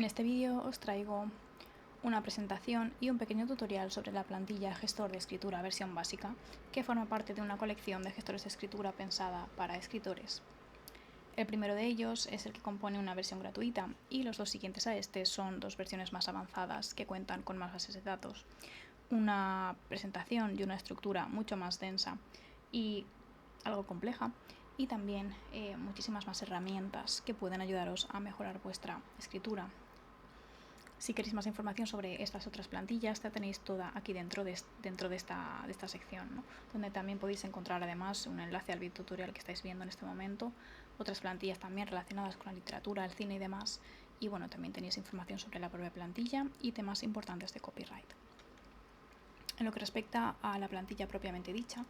En este vídeo os traigo una presentación y un pequeño tutorial sobre la plantilla Gestor de Escritura versión básica, que forma parte de una colección de gestores de escritura pensada para escritores. El primero de ellos es el que compone una versión gratuita y los dos siguientes a este son dos versiones más avanzadas que cuentan con más bases de datos, una presentación y una estructura mucho más densa y algo compleja, y también muchísimas más herramientas que pueden ayudaros a mejorar vuestra escritura. Si queréis más información sobre estas otras plantillas, la tenéis toda aquí dentro de esta sección, ¿no? Donde también podéis encontrar además un enlace al video tutorial que estáis viendo en este momento, otras plantillas también relacionadas con la literatura, el cine y demás. Y bueno, también tenéis información sobre la propia plantilla y temas importantes de copyright. En lo que respecta a la plantilla propiamente dicha,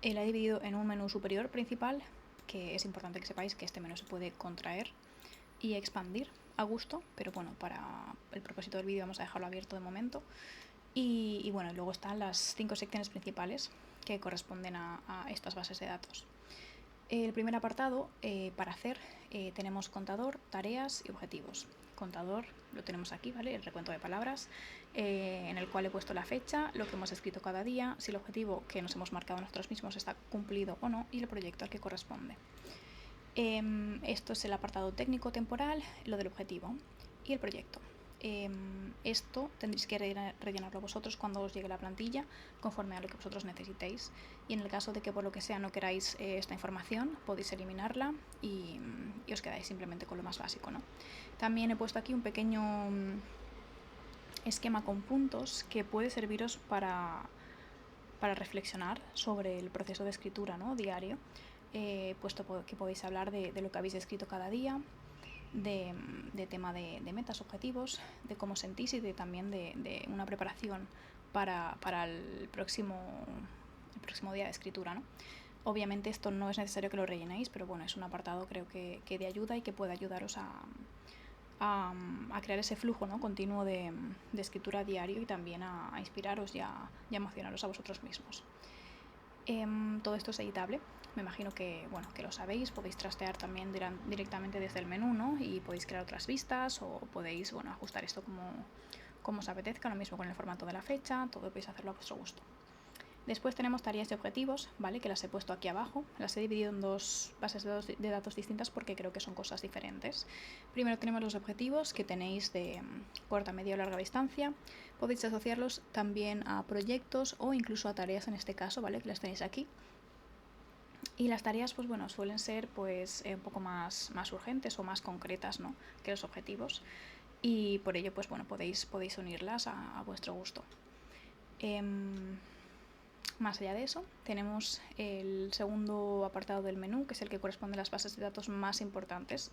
la he dividido en un menú superior principal, que es importante que sepáis que este menú se puede contraer y expandir a gusto, pero bueno, para el propósito del vídeo vamos a dejarlo abierto de momento. Y bueno, luego están las 5 secciones principales que corresponden a estas bases de datos. El primer apartado, para hacer, tenemos contador, tareas y objetivos. Contador lo tenemos aquí, ¿vale? El recuento de palabras, en el cual he puesto la fecha, lo que hemos escrito cada día, si el objetivo que nos hemos marcado nosotros mismos está cumplido o no, y el proyecto al que corresponde. Esto es el apartado técnico temporal, lo del objetivo y el proyecto. Esto tendréis que rellenarlo vosotros cuando os llegue la plantilla, conforme a lo que vosotros necesitéis. Y en el caso de que por lo que sea no queráis esta información, podéis eliminarla y os quedáis simplemente con lo más básico, ¿no? También he puesto aquí un pequeño esquema con puntos que puede serviros para reflexionar sobre el proceso de escritura, ¿no? Diario, puesto que podéis hablar de lo que habéis escrito cada día, de tema de metas, objetivos, de cómo sentís y también de una preparación para el próximo día de escritura, ¿no? Obviamente esto no es necesario que lo rellenéis, pero bueno, es un apartado creo que de ayuda y que puede ayudaros a crear ese flujo, ¿no? continuo de escritura diario, y también a inspiraros y a emocionaros a vosotros mismos. Todo esto es editable, me imagino que lo sabéis. Podéis trastear también directamente desde el menú, ¿no? Y podéis crear otras vistas o podéis ajustar esto como os apetezca, lo mismo con el formato de la fecha, todo podéis hacerlo a vuestro gusto. Después tenemos tareas y objetivos, ¿vale? Que las he puesto aquí abajo. Las he dividido en dos bases de datos distintas porque creo que son cosas diferentes. Primero tenemos los objetivos, que tenéis de corta, media o larga distancia. Podéis asociarlos también a proyectos o incluso a tareas en este caso, ¿vale? Que las tenéis aquí. Y las tareas, pues bueno, suelen ser pues un poco más urgentes o más concretas, ¿no? Que los objetivos. Y por ello, pues bueno, podéis unirlas a vuestro gusto. Más allá de eso, tenemos el segundo apartado del menú, que es el que corresponde a las bases de datos más importantes,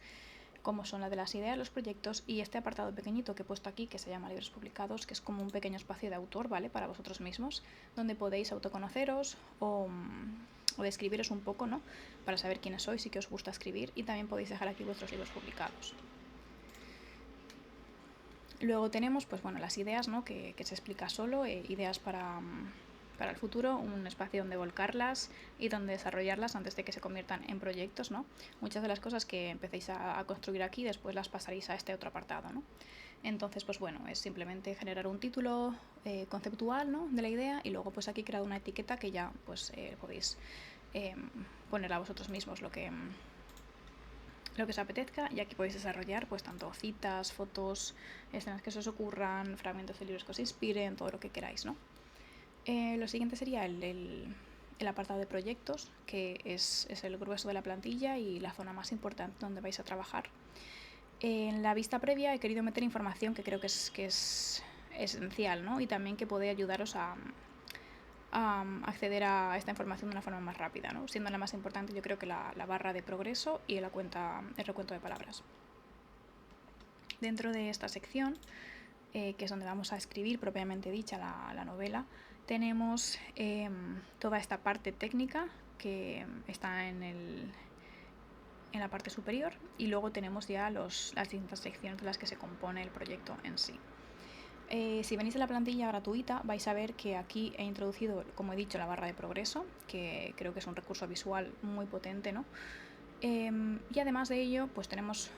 como son la de las ideas, los proyectos, y este apartado pequeñito que he puesto aquí, que se llama libros publicados, que es como un pequeño espacio de autor, ¿vale? Para vosotros mismos, donde podéis autoconoceros o describiros un poco, ¿no? Para saber quiénes sois y qué os gusta escribir, y también podéis dejar aquí vuestros libros publicados. Luego tenemos, pues bueno, las ideas, ¿no? que se explica solo, ideas para el futuro, un espacio donde volcarlas y donde desarrollarlas antes de que se conviertan en proyectos, ¿no? Muchas de las cosas que empecéis a construir aquí, después las pasaréis a este otro apartado, ¿no? Entonces, pues bueno, es simplemente generar un título conceptual, ¿no? De la idea, y luego pues aquí crear una etiqueta que ya pues podéis poner a vosotros mismos lo que os apetezca, y aquí podéis desarrollar pues tanto citas, fotos, escenas que se os ocurran, fragmentos de libros que os inspiren, todo lo que queráis, ¿no? Lo siguiente sería el apartado de proyectos, que es el grueso de la plantilla y la zona más importante donde vais a trabajar. En la vista previa he querido meter información que creo que es esencial, ¿no? Y también que puede ayudaros a acceder a esta información de una forma más rápida, ¿no? Siendo la más importante, yo creo que la barra de progreso y el recuento de palabras. Dentro de esta sección, que es donde vamos a escribir propiamente dicha la novela, tenemos toda esta parte técnica que está en la parte superior, y luego tenemos ya las distintas secciones de las que se compone el proyecto en sí. Si venís de la plantilla gratuita, vais a ver que aquí he introducido, como he dicho, la barra de progreso, que creo que es un recurso visual muy potente, ¿no? Y además de ello, pues tenemos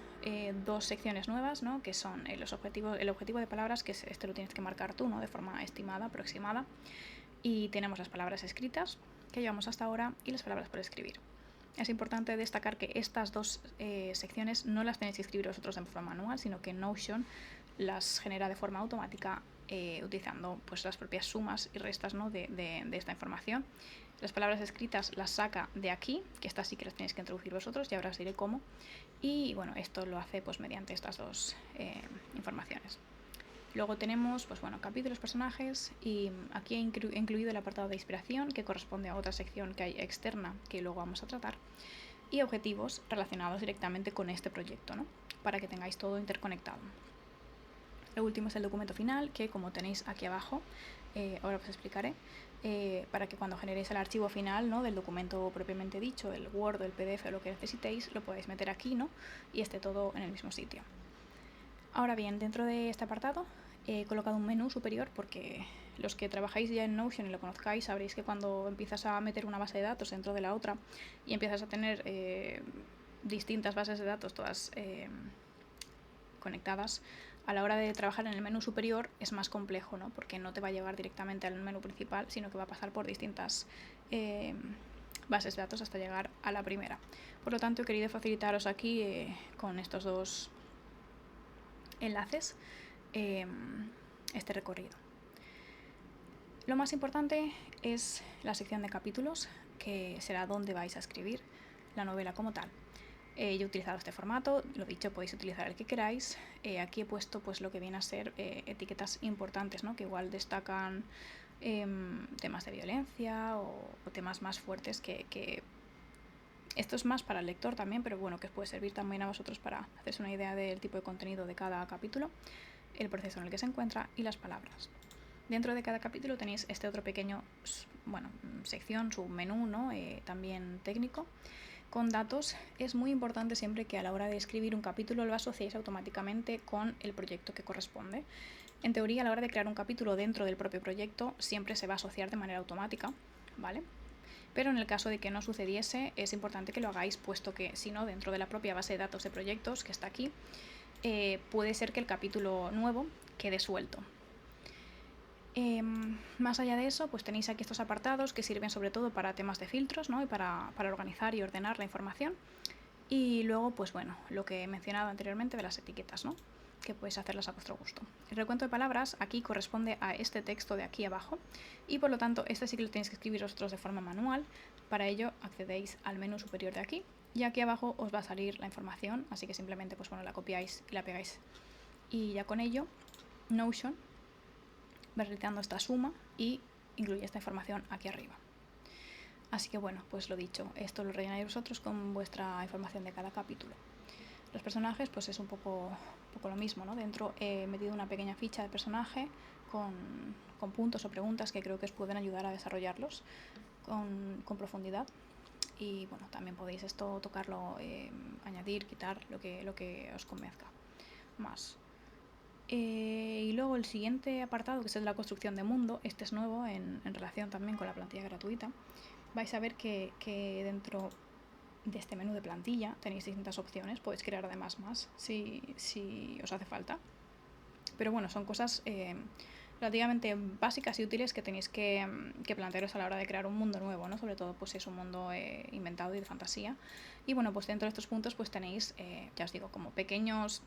dos secciones nuevas, ¿no? Que son el objetivo de palabras, que este lo tienes que marcar tú, ¿no? De forma estimada, aproximada. Y tenemos las palabras escritas, que llevamos hasta ahora, y las palabras por escribir. Es importante destacar que estas dos secciones no las tenéis que escribir vosotros de forma manual, sino que Notion las genera de forma automática utilizando pues, las propias sumas y restas, ¿no? de esta información. Las palabras escritas las saca de aquí, que estas sí que las tenéis que introducir vosotros, y ahora os diré cómo. Y bueno, esto lo hace pues, mediante estas dos informaciones. Luego tenemos pues, bueno, capítulos, personajes, y aquí he incluido el apartado de inspiración, que corresponde a otra sección que hay externa, que luego vamos a tratar, y objetivos relacionados directamente con este proyecto, ¿no? Para que tengáis todo interconectado. Lo último es el documento final, que como tenéis aquí abajo, ahora os explicaré, para que cuando generéis el archivo final, ¿no? Del documento propiamente dicho, el Word o el PDF o lo que necesitéis, lo podéis meter aquí, ¿no? Y esté todo en el mismo sitio. Ahora bien, dentro de este apartado he colocado un menú superior porque los que trabajáis ya en Notion y lo conozcáis sabréis que cuando empiezas a meter una base de datos dentro de la otra y empiezas a tener distintas bases de datos todas conectadas, a la hora de trabajar en el menú superior es más complejo, ¿no? Porque no te va a llevar directamente al menú principal, sino que va a pasar por distintas bases de datos hasta llegar a la primera. Por lo tanto, he querido facilitaros aquí con estos dos enlaces este recorrido. Lo más importante es la sección de capítulos, que será donde vais a escribir la novela como tal. Yo he utilizado este formato, lo dicho, podéis utilizar el que queráis. Aquí he puesto pues lo que viene a ser etiquetas importantes, ¿no? Que igual destacan temas de violencia o temas más fuertes que esto es más para el lector también, pero bueno, que os puede servir también a vosotros para hacerse una idea del tipo de contenido de cada capítulo, el proceso en el que se encuentra y las palabras. Dentro de cada capítulo tenéis este otro pequeño, bueno, sección, submenú, ¿no? También técnico, con datos. Es muy importante siempre que a la hora de escribir un capítulo lo asociéis automáticamente con el proyecto que corresponde. En teoría, a la hora de crear un capítulo dentro del propio proyecto, siempre se va a asociar de manera automática, ¿vale? Pero en el caso de que no sucediese, es importante que lo hagáis, puesto que si no, dentro de la propia base de datos de proyectos que está aquí, puede ser que el capítulo nuevo quede suelto. Más allá de eso, pues tenéis aquí estos apartados que sirven sobre todo para temas de filtros, ¿no? Y para organizar y ordenar la información. Y luego, pues bueno, lo que he mencionado anteriormente de las etiquetas, ¿no? Que podéis hacerlas a vuestro gusto. El recuento de palabras aquí corresponde a este texto de aquí abajo y por lo tanto este sí que lo tenéis que escribir vosotros de forma manual. Para ello accedéis al menú superior de aquí y aquí abajo os va a salir la información, así que simplemente pues bueno, la copiáis y la pegáis. Y ya con ello Notion va realizando esta suma y incluye esta información aquí arriba. Así que bueno, pues lo dicho, esto lo rellenáis vosotros con vuestra información de cada capítulo. Los personajes pues es un poco lo mismo, ¿no? Dentro he metido una pequeña ficha de personaje con puntos o preguntas que creo que os pueden ayudar a desarrollarlos con profundidad. Y bueno, también podéis esto tocarlo, añadir, quitar, lo que os convenzca más. Y luego el siguiente apartado, que es el de la construcción de mundo, este es nuevo en relación también con la plantilla gratuita. Vais a ver que dentro de este menú de plantilla tenéis distintas opciones, podéis crear además más si os hace falta. Pero bueno, son cosas relativamente básicas y útiles que tenéis que plantearos a la hora de crear un mundo nuevo, ¿no? Sobre todo pues es un mundo inventado y de fantasía. Y bueno, pues dentro de estos puntos pues tenéis, ya os digo, como pequeños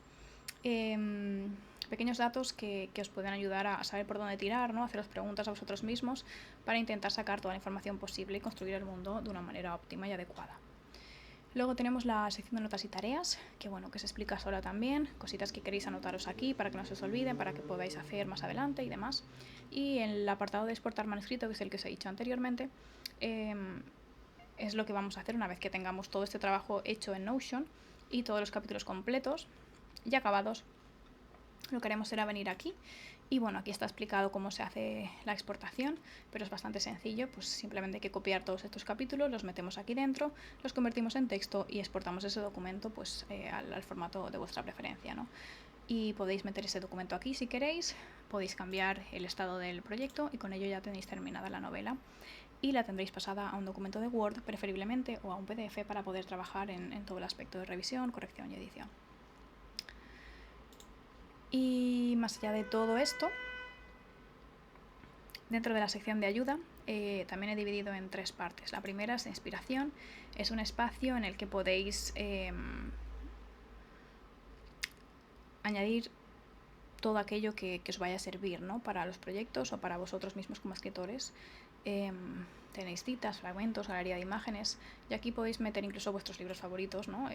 datos que os pueden ayudar a saber por dónde tirar, ¿no? Haceros preguntas a vosotros mismos para intentar sacar toda la información posible y construir el mundo de una manera óptima y adecuada. Luego tenemos la sección de notas y tareas, que bueno, que se explica sola también, cositas que queréis anotaros aquí para que no se os olviden, para que podáis hacer más adelante y demás. Y en el apartado de exportar manuscrito, que es el que os he dicho anteriormente, es lo que vamos a hacer una vez que tengamos todo este trabajo hecho en Notion y todos los capítulos completos y acabados. Lo que haremos será venir aquí y bueno, aquí está explicado cómo se hace la exportación, pero es bastante sencillo, pues simplemente hay que copiar todos estos capítulos, los metemos aquí dentro, los convertimos en texto y exportamos ese documento pues al formato de vuestra preferencia, ¿no? Y podéis meter ese documento aquí si queréis, podéis cambiar el estado del proyecto y con ello ya tenéis terminada la novela y la tendréis pasada a un documento de Word preferiblemente o a un PDF para poder trabajar en todo el aspecto de revisión, corrección y edición. más allá de todo esto, dentro de la sección de ayuda, también he dividido en 3 partes. La primera es inspiración, es un espacio en el que podéis añadir todo aquello que os vaya a servir, ¿no? Para los proyectos o para vosotros mismos como escritores. Tenéis citas, fragmentos, galería de imágenes, y aquí podéis meter incluso vuestros libros favoritos, ¿no?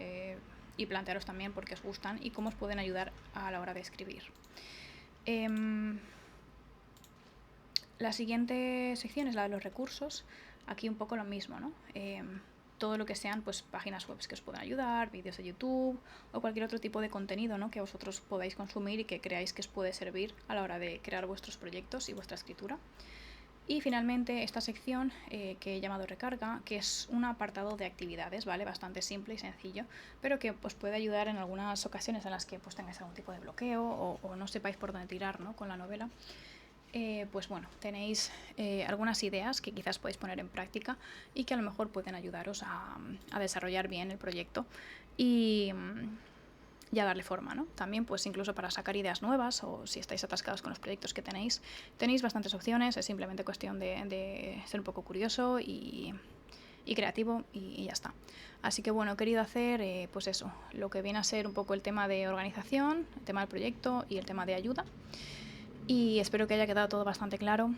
Y plantearos también por qué os gustan y cómo os pueden ayudar a la hora de escribir. La siguiente sección es la de los recursos. Aquí un poco lo mismo, ¿no? Todo lo que sean pues páginas web que os puedan ayudar, vídeos de YouTube o cualquier otro tipo de contenido, ¿no? Que vosotros podáis consumir y que creáis que os puede servir a la hora de crear vuestros proyectos y vuestra escritura. Y finalmente esta sección que he llamado recarga, que es un apartado de actividades, ¿vale? Bastante simple y sencillo, pero que os puede ayudar en algunas ocasiones en las que pues tengáis algún tipo de bloqueo o no sepáis por dónde tirar, ¿no? Con la novela. Pues bueno, tenéis algunas ideas que quizás podéis poner en práctica y que a lo mejor pueden ayudaros a desarrollar bien el proyecto y a darle forma, ¿no? También pues incluso para sacar ideas nuevas o si estáis atascados con los proyectos que tenéis bastantes opciones, es simplemente cuestión de ser un poco curioso y creativo y ya está. Así que bueno, he querido hacer pues eso, lo que viene a ser un poco el tema de organización, el tema del proyecto y el tema de ayuda. Y espero que haya quedado todo bastante claro.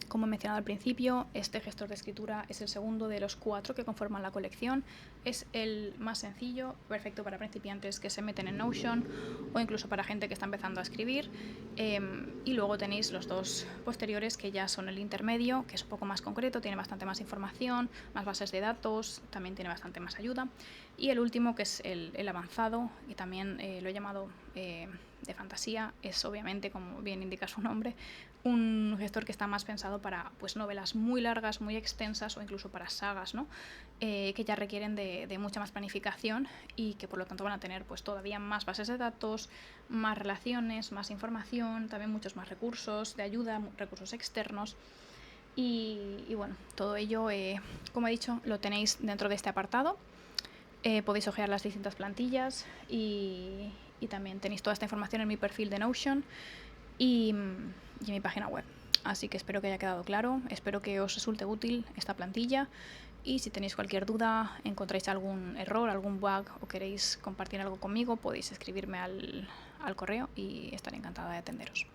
Como he mencionado al principio, este gestor de escritura es el segundo de los 4 que conforman la colección. Es el más sencillo, perfecto para principiantes que se meten en Notion o incluso para gente que está empezando a escribir. Y luego tenéis los 2 posteriores que ya son el intermedio, que es un poco más concreto, tiene bastante más información, más bases de datos, también tiene bastante más ayuda. Y el último, que es el avanzado, y también lo he llamado de fantasía, es obviamente, como bien indica su nombre, un gestor que está más pensado para pues, novelas muy largas, muy extensas o incluso para sagas, ¿no? Que ya requieren de mucha más planificación y que por lo tanto van a tener pues, todavía más bases de datos, más relaciones, más información, también muchos más recursos de ayuda, recursos externos. Y bueno, todo ello, como he dicho, lo tenéis dentro de este apartado. Podéis ojear las distintas plantillas y también tenéis toda esta información en mi perfil de Notion y en mi página web. Así que espero que haya quedado claro, espero que os resulte útil esta plantilla y si tenéis cualquier duda, encontráis algún error, algún bug o queréis compartir algo conmigo, podéis escribirme al correo y estaré encantada de atenderos.